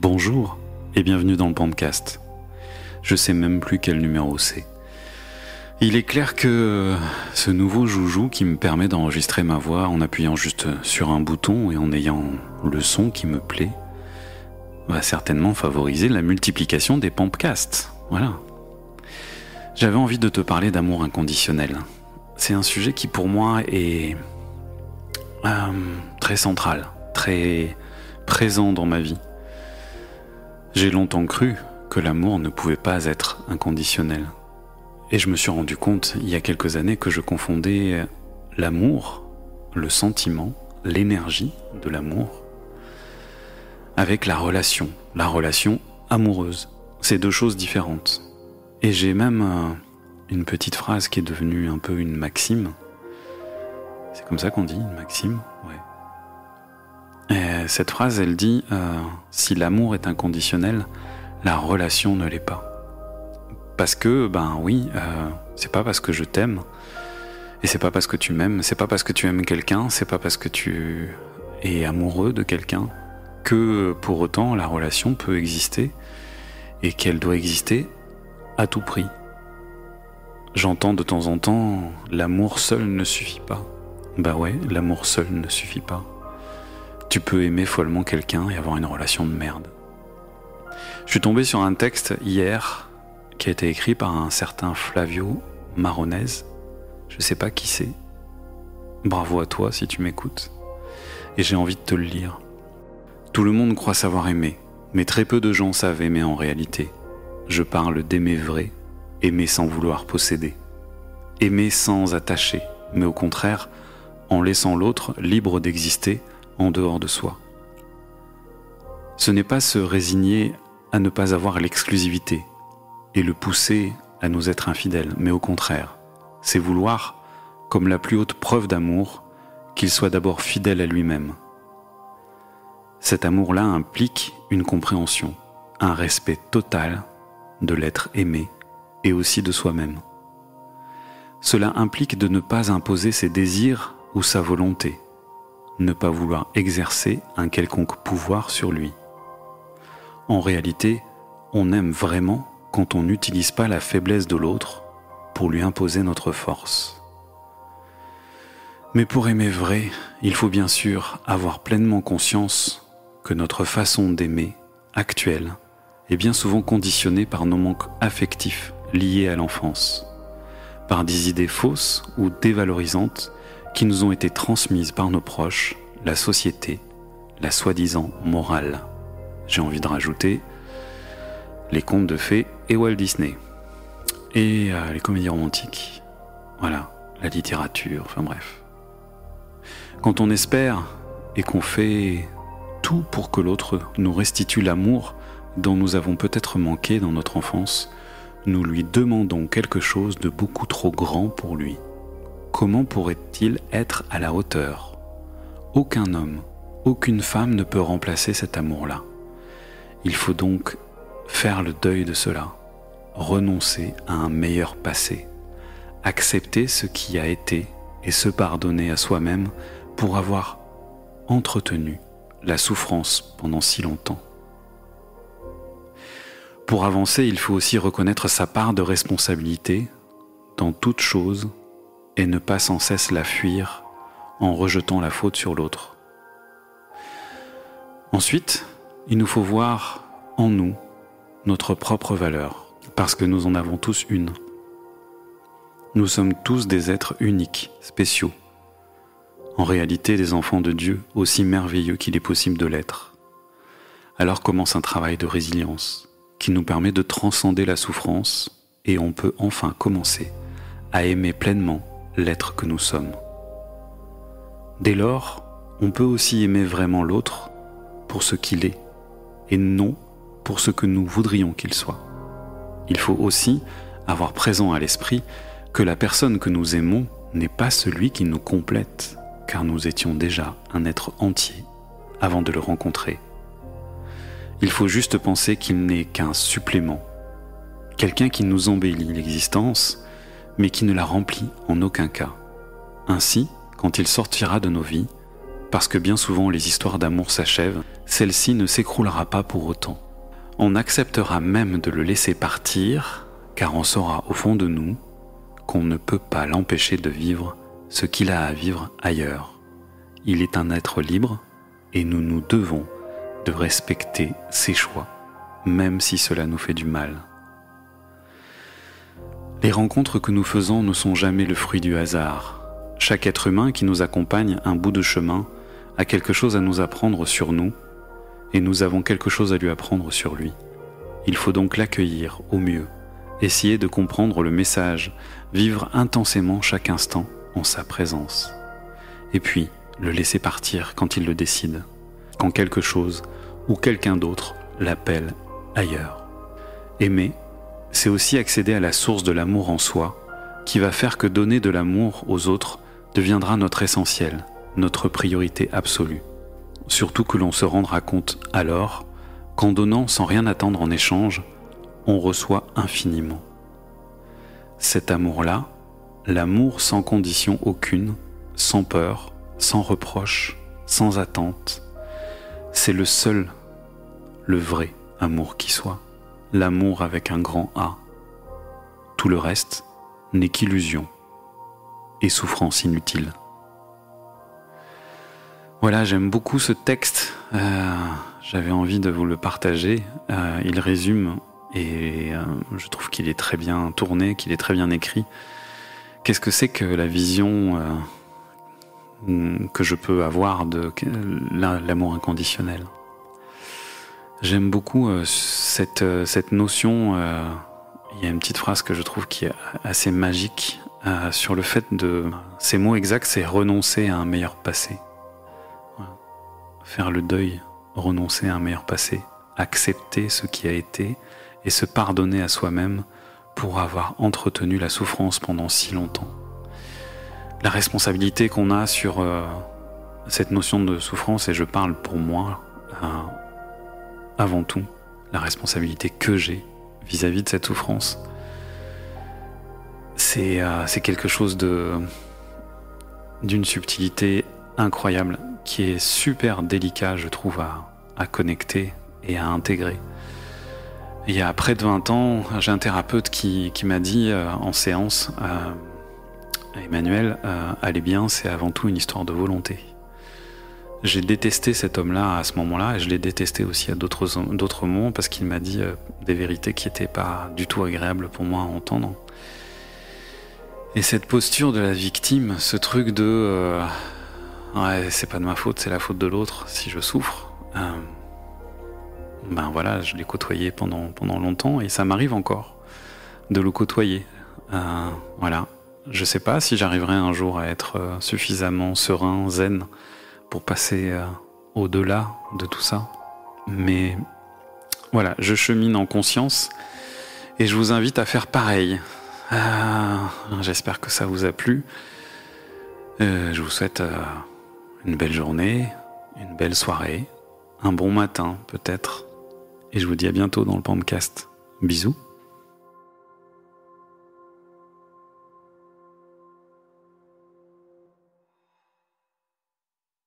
Bonjour et bienvenue dans le podcast. Je sais même plus quel numéro c'est. Il est clair que ce nouveau joujou qui me permet d'enregistrer ma voix en appuyant juste sur un bouton et en ayant le son qui me plaît va certainement favoriser la multiplication des podcasts. Voilà. J'avais envie de te parler d'amour inconditionnel. C'est un sujet qui pour moi est très central, très présent dans ma vie. J'ai longtemps cru que l'amour ne pouvait pas être inconditionnel. Et je me suis rendu compte il y a quelques années que je confondais l'amour, le sentiment, l'énergie de l'amour avec la relation amoureuse. C'est deux choses différentes. Et j'ai même une petite phrase qui est devenue un peu une maxime. C'est comme ça qu'on dit, une maxime, ouais. Et cette phrase, elle dit si l'amour est inconditionnel, la relation ne l'est pas. Parce que, c'est pas parce que je t'aime, et c'est pas parce que tu m'aimes, c'est pas parce que tu aimes quelqu'un, c'est pas parce que tu es amoureux de quelqu'un, que pour autant la relation peut exister, et qu'elle doit exister à tout prix. J'entends de temps en temps, l'amour seul ne suffit pas. Bah ouais, l'amour seul ne suffit pas. Tu peux aimer follement quelqu'un et avoir une relation de merde. Je suis tombé sur un texte hier qui a été écrit par un certain Flavio Maronese. Je sais pas qui c'est. Bravo à toi si tu m'écoutes. Et j'ai envie de te le lire. Tout le monde croit savoir aimer, mais très peu de gens savent aimer en réalité. Je parle d'aimer vrai, aimer sans vouloir posséder. Aimer sans attacher, mais au contraire, en laissant l'autre libre d'exister en dehors de soi. Ce n'est pas se résigner à ne pas avoir l'exclusivité et le pousser à nous être infidèles, mais au contraire, c'est vouloir, comme la plus haute preuve d'amour, qu'il soit d'abord fidèle à lui-même. Cet amour-là implique une compréhension, un respect total de l'être aimé et aussi de soi-même. Cela implique de ne pas imposer ses désirs ou sa volonté, ne pas vouloir exercer un quelconque pouvoir sur lui. En réalité, on aime vraiment quand on n'utilise pas la faiblesse de l'autre pour lui imposer notre force. Mais pour aimer vrai, il faut bien sûr avoir pleinement conscience que notre façon d'aimer actuelle est bien souvent conditionnée par nos manques affectifs liés à l'enfance, par des idées fausses ou dévalorisantes qui nous ont été transmises par nos proches, la société, la soi-disant morale. J'ai envie de rajouter les contes de fées et Walt Disney. Et les comédies romantiques. Voilà, la littérature, enfin bref. Quand on espère et qu'on fait tout pour que l'autre nous restitue l'amour dont nous avons peut-être manqué dans notre enfance, nous lui demandons quelque chose de beaucoup trop grand pour lui. Comment pourrait-il être à la hauteur ? Aucun homme, aucune femme ne peut remplacer cet amour-là. Il faut donc faire le deuil de cela, renoncer à un meilleur passé, accepter ce qui a été et se pardonner à soi-même pour avoir entretenu la souffrance pendant si longtemps. Pour avancer, il faut aussi reconnaître sa part de responsabilité dans toute chose et ne pas sans cesse la fuir en rejetant la faute sur l'autre. Ensuite, il nous faut voir en nous notre propre valeur, parce que nous en avons tous une. Nous sommes tous des êtres uniques, spéciaux. En réalité, des enfants de Dieu, aussi merveilleux qu'il est possible de l'être. Alors commence un travail de résilience, qui nous permet de transcender la souffrance, et on peut enfin commencer à aimer pleinement l'être que nous sommes. Dès lors, on peut aussi aimer vraiment l'autre pour ce qu'il est, et non pour ce que nous voudrions qu'il soit. Il faut aussi avoir présent à l'esprit que la personne que nous aimons n'est pas celui qui nous complète, car nous étions déjà un être entier avant de le rencontrer. Il faut juste penser qu'il n'est qu'un supplément, quelqu'un qui nous embellit l'existence, mais qui ne la remplit en aucun cas. Ainsi, quand il sortira de nos vies, parce que bien souvent les histoires d'amour s'achèvent, celle-ci ne s'écroulera pas pour autant. On acceptera même de le laisser partir, car on saura au fond de nous qu'on ne peut pas l'empêcher de vivre ce qu'il a à vivre ailleurs. Il est un être libre et nous nous devons de respecter ses choix, même si cela nous fait du mal. Les rencontres que nous faisons ne sont jamais le fruit du hasard. Chaque être humain qui nous accompagne un bout de chemin a quelque chose à nous apprendre sur nous, et nous avons quelque chose à lui apprendre sur lui. Il faut donc l'accueillir au mieux, essayer de comprendre le message, vivre intensément chaque instant en sa présence. Et puis, le laisser partir quand il le décide, quand quelque chose ou quelqu'un d'autre l'appelle ailleurs. Aimer, c'est aussi accéder à la source de l'amour en soi, qui va faire que donner de l'amour aux autres deviendra notre essentiel, notre priorité absolue. Surtout que l'on se rendra compte alors qu'en donnant sans rien attendre en échange, on reçoit infiniment. Cet amour-là, l'amour sans condition aucune, sans peur, sans reproche, sans attente, c'est le seul, le vrai amour qui soit, l'amour avec un grand A. Tout le reste n'est qu'illusion et souffrance inutile. Voilà, j'aime beaucoup ce texte, j'avais envie de vous le partager. Il résume, et je trouve qu'il est très bien tourné, qu'il est très bien écrit. Qu'est-ce que c'est que la vision que je peux avoir de l'amour inconditionnel? J'aime beaucoup cette notion, il y a une petite phrase que je trouve qui est assez magique sur le fait de... Ces mots exacts, c'est renoncer à un meilleur passé. Faire le deuil, renoncer à un meilleur passé, accepter ce qui a été et se pardonner à soi-même pour avoir entretenu la souffrance pendant si longtemps. La responsabilité qu'on a sur cette notion de souffrance, et je parle pour moi, avant tout, la responsabilité que j'ai vis-à-vis de cette souffrance, c'est quelque chose d'une subtilité incroyable, qui est super délicat, je trouve, à connecter et à intégrer. Il y a près de 20 ans, j'ai un thérapeute qui m'a dit en séance, Emmanuel, aller bien, c'est avant tout une histoire de volonté. J'ai détesté cet homme-là à ce moment-là, et je l'ai détesté aussi à d'autres moments, parce qu'il m'a dit des vérités qui n'étaient pas du tout agréables pour moi à entendre. Et cette posture de la victime, ce truc de ouais, c'est pas de ma faute, c'est la faute de l'autre si je souffre. Ben voilà, je l'ai côtoyé pendant longtemps, et ça m'arrive encore de le côtoyer. Voilà, je sais pas si j'arriverai un jour à être suffisamment serein, zen, pour passer au-delà de tout ça. Mais voilà, je chemine en conscience, et je vous invite à faire pareil. J'espère que ça vous a plu. Je vous souhaite une belle journée, une belle soirée, un bon matin peut-être, et je vous dis à bientôt dans le podcast. Bisous.